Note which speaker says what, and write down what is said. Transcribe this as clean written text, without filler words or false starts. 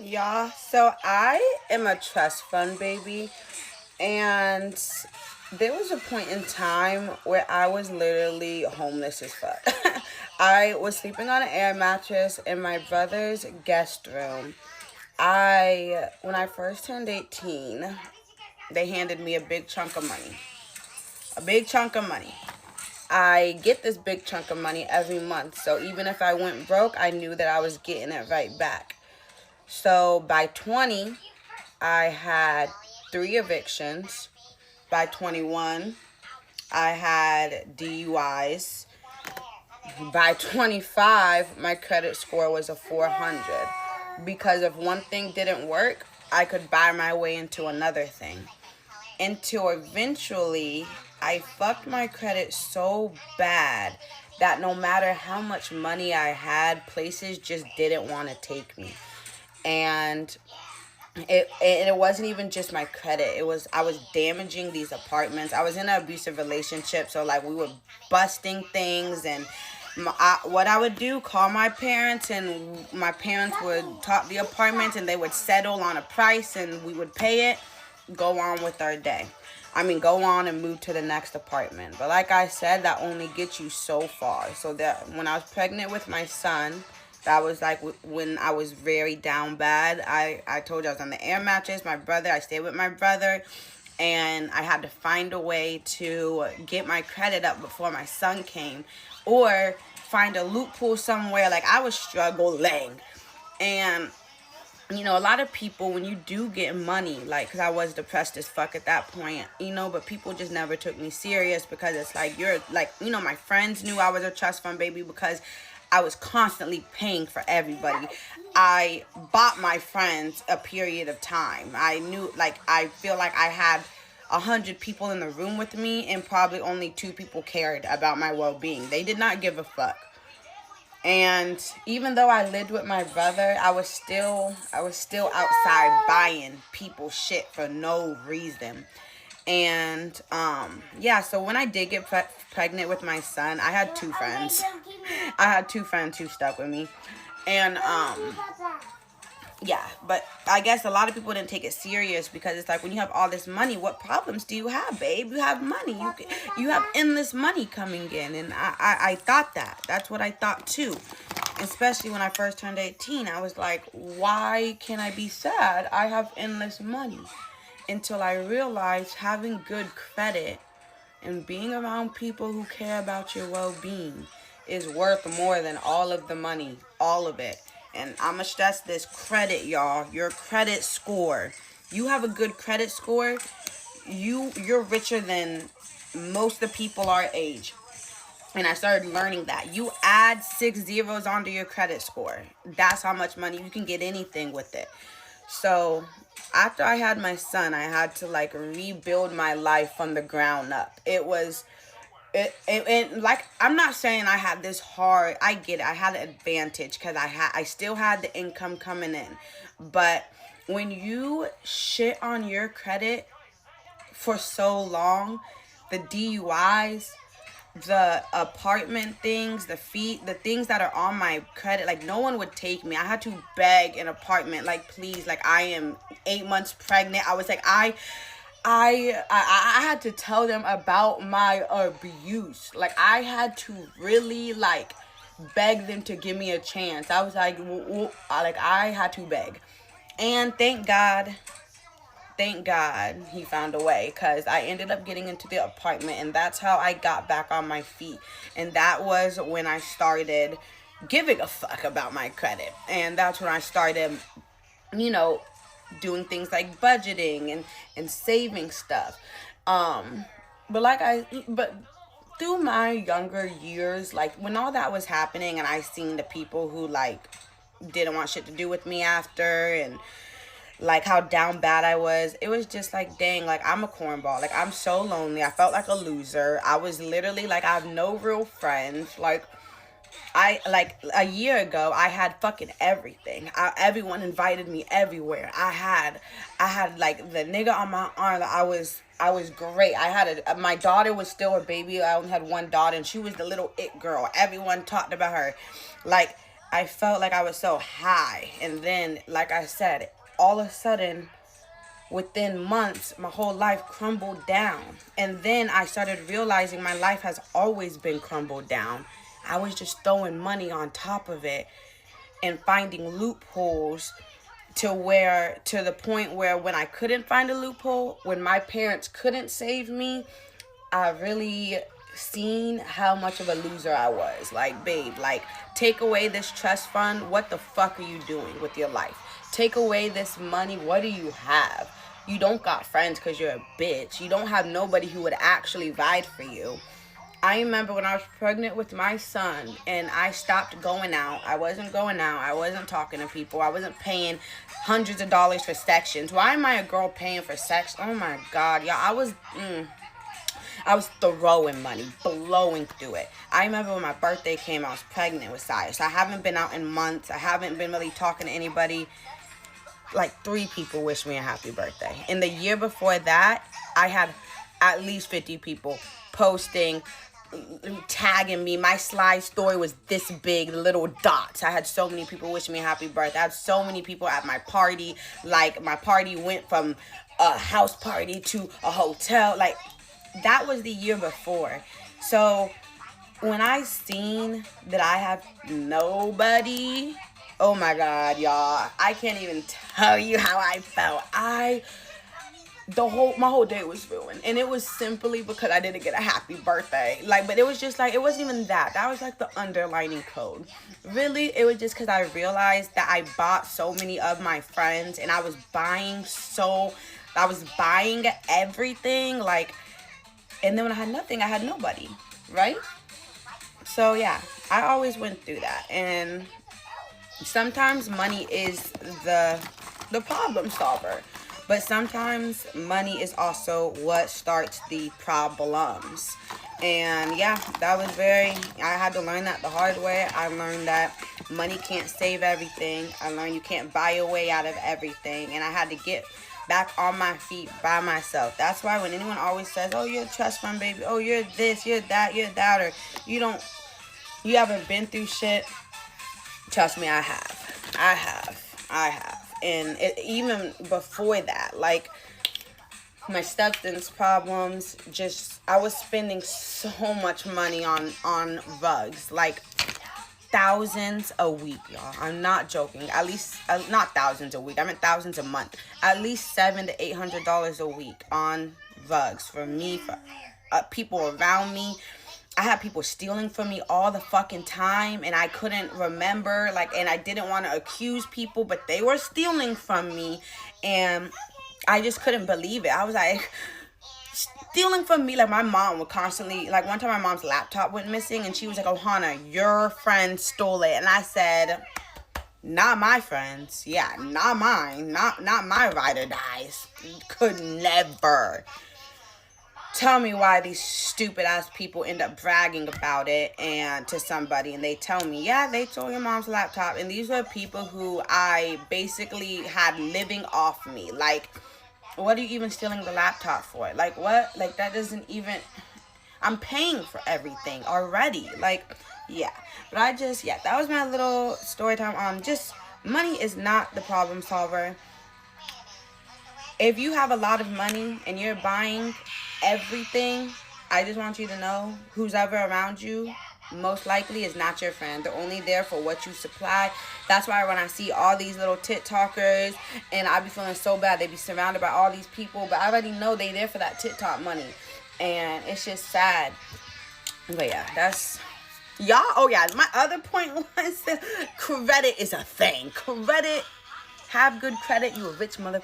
Speaker 1: Y'all, so I am a trust fund baby, and there was a point in time where I was literally homeless as fuck. I was sleeping on an air mattress in my brother's guest room. When I first turned 18, they handed me a big chunk of money. A big chunk of money. I get this big chunk of money every month, so even if I went broke, I knew that I was getting it right back. So by 20, I had 3 evictions. By 21, I had DUIs. By 25, my credit score was a 400. Because if one thing didn't work, I could buy my way into another thing. Until eventually, I fucked my credit so bad that no matter how much money I had, places just didn't want to take me. And it wasn't even just my credit. I was damaging these apartments. I was in an abusive relationship, so like we were busting things. And what I would do, call my parents, and my parents would talk the apartments, and they would settle on a price, and we would pay it, go on with our day. I mean, go on and move to the next apartment. But like I said, that only gets you so far. So that when I was pregnant with my son, that was like when I was very down bad. I told you I was on the air mattress. I stayed with my brother, and I had to find a way to get my credit up before my son came, or find a loophole somewhere. Like, I was struggling. And a lot of people, when you do get money, like, because I was depressed as fuck at that point, but people just never took me serious, because it's like, you're like, my friends knew I was a trust fund baby because I was constantly paying for everybody. I bought my friends a period of time. I knew, like, I feel like I had 100 people in the room with me, and probably only 2 people cared about my well-being. They did not give a fuck. And even though I lived with my brother, I was still outside buying people shit for no reason. And yeah, so when I did get pregnant with my son, I had 2 friends. I had 2 friends who stuck with me. And yeah, but I guess a lot of people didn't take it serious, because it's like, when you have all this money, what problems do you have, babe? You have money. You have endless money coming in. And I thought that. That's what I thought too. Especially when I first turned 18. I was like, why can't I be sad? I have endless money. Until I realized having good credit and being around people who care about your well-being is worth more than all of the money. All of it. And I'm going to stress this: credit, y'all. Your credit score. You have a good credit score, you're richer than most of the people our age. And I started learning that. You add 6 zeros onto your credit score. That's how much money you can get anything with it. So after I had my son, I had to like rebuild my life from the ground up. Like, I'm not saying I had this hard. I get it. I had an advantage because I still had the income coming in. But when you shit on your credit for so long, the DUIs, the apartment things, the things that are on my credit, like, no one would take me. I had to beg an apartment, like, please, like, I am 8 months pregnant. I was like, I had to tell them about my abuse. Like, I had to really, like, beg them to give me a chance. I was like, I had to beg. And thank God he found a way, because I ended up getting into the apartment, and that's how I got back on my feet. And that was when I started giving a fuck about my credit. And that's when I started, doing things like budgeting and saving stuff. But through my younger years, like, when all that was happening, and I seen the people who, like, didn't want shit to do with me after, and like how down bad I was, it was just like, dang, like, I'm a cornball. Like, I'm so lonely. I felt like a loser. I was literally like, I have no real friends. Like, a year ago, I had fucking everything. Everyone invited me everywhere. I had like the nigga on my arm. I was great. My daughter was still a baby. I only had one daughter, and she was the little it girl. Everyone talked about her. Like, I felt like I was so high. And then, like I said, all of a sudden, within months, my whole life crumbled down. And then I started realizing my life has always been crumbled down. I was just throwing money on top of it and finding loopholes to the point where when I couldn't find a loophole, when my parents couldn't save me, I really seen how much of a loser I was. Like, babe, like, take away this trust fund. What the fuck are you doing with your life? Take away this money. What do you have? You don't got friends because you're a bitch. You don't have nobody who would actually ride for you. I remember when I was pregnant with my son and I stopped going out. I wasn't going out. I wasn't talking to people. I wasn't paying hundreds of dollars for sections. Why am I a girl paying for sex? Oh my God, y'all. I was throwing money, blowing through it. I remember when my birthday came, I was pregnant with Saya. So I haven't been out in months. I haven't been really talking to anybody. Like 3 people wished me a happy birthday. And the year before that, I had at least 50 people posting, tagging me. My slide story was this big, little dots. I had so many people wishing me a happy birthday. I had so many people at my party. Like, my party went from a house party to a hotel. Like, that was the year before. So when I seen that I have nobody, oh my God, y'all, I can't even tell you how I felt. My whole day was ruined, and it was simply because I didn't get a happy birthday. Like, but it was just like, it wasn't even that. That was like the underlining code. Really, it was just because I realized that I bought so many of my friends, and I was buying everything, like, and then when I had nothing, I had nobody, right? So yeah, I always went through that, and sometimes money is the problem solver, but sometimes money is also what starts the problems. And yeah, I had to learn that the hard way. I learned that money can't save everything. I learned you can't buy your way out of everything, and I had to get back on my feet by myself. That's why when anyone always says, oh, you're a trust fund baby, oh, you're this, you're that, or you haven't been through shit, trust me, I have. And even before that, like, my substance problems, I was spending so much money on rugs, like thousands a week, y'all. I'm not joking. At least, not thousands a week, I meant thousands a month. At least $700 to $800 a week on rugs for me, for people around me. I had people stealing from me all the fucking time, and I couldn't remember, like, and I didn't want to accuse people, but they were stealing from me, and I just couldn't believe it. I was like, stealing from me. Like, my mom would constantly, like, one time my mom's laptop went missing, and she was like, oh, Hannah, your friend stole it. And I said, not my friends. Yeah, not mine. Not my ride or dies. Could never. Tell me why these stupid ass people end up bragging about it and to somebody, and they tell me, yeah, they stole your mom's laptop. And these were people who I basically had living off me. Like, what are you even stealing the laptop for? Like, what? Like, that doesn't even, I'm paying for everything already. Like, yeah. But that was my little story time on just money is not the problem solver. If you have a lot of money and you're buying everything, I just want you to know, who's ever around you most likely is not your friend. They're only there for what you supply. That's why when I see all these little TikTokers, and I be feeling so bad, they be surrounded by all these people, but I already know they there for that TikTok money, and it's just sad. But yeah, that's y'all. Oh yeah, my other point was credit is a thing. Credit, have good credit, you a rich mother